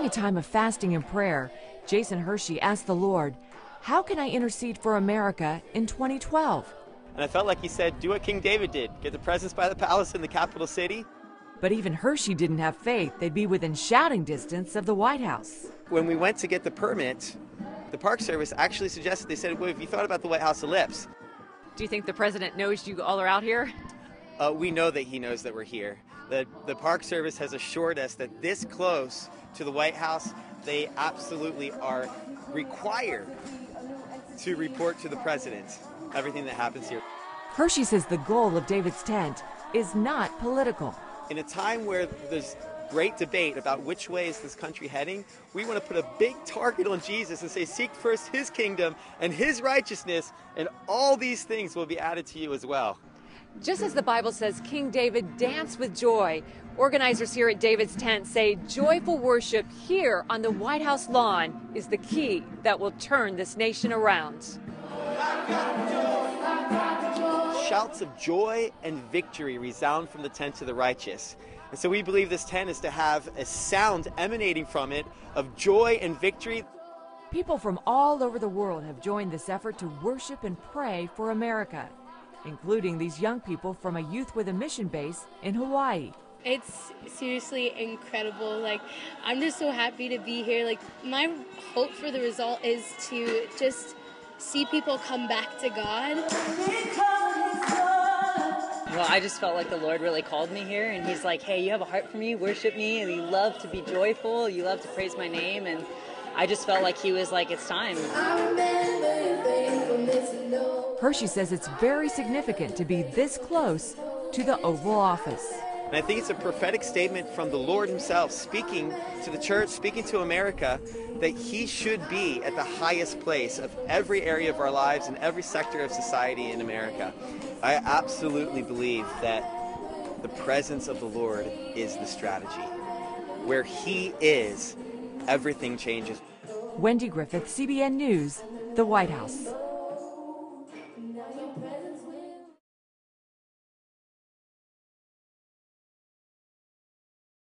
a time of fasting and prayer, Jason Hershey asked the Lord, "How can I intercede for America in 2012? And I felt like he said, do what King David did, get the presents by the palace in the capital city. But even Hershey didn't have faith they'd be within shouting distance of the White House. When we went to get the permit, the Park Service actually suggested, they said, well, have you thought about the White House ellipse? Do you think the president knows you all are out here? We know that he knows that we're here. The Park Service has assured us that this close to the White House, they absolutely are required to report to the president everything that happens here. Hershey says the goal of David's tent is not political. In a time where there's great debate about which way is this country heading, we want to put a big target on Jesus and say, seek first his kingdom and his righteousness, and all these things will be added to you as well. Just as the Bible says King David danced with joy, organizers here at David's tent say joyful worship here on the White House lawn is the key that will turn this nation around. Shouts of joy and victory resound from the tent of the righteous. And so we believe this tent is to have a sound emanating from it of joy and victory. People from all over the world have joined this effort to worship and pray for America, including these young people from a Youth with a Mission base in Hawaii. It's seriously incredible. Like, I'm just so happy to be here. Like, my hope for the result is to just see people come back to God. Well, I just felt like the Lord really called me here, and he's like, hey, you have a heart for me, worship me, and you love to be joyful, you love to praise my name, and I just felt like he was like, it's time. Hershey says it's very significant to be this close to the Oval Office. And I think it's a prophetic statement from the Lord himself, speaking to the church, speaking to America, that he should be at the highest place of every area of our lives and every sector of society in America. I absolutely believe that the presence of the Lord is the strategy. Where he is, everything changes. Wendy Griffith, CBN News, the White House.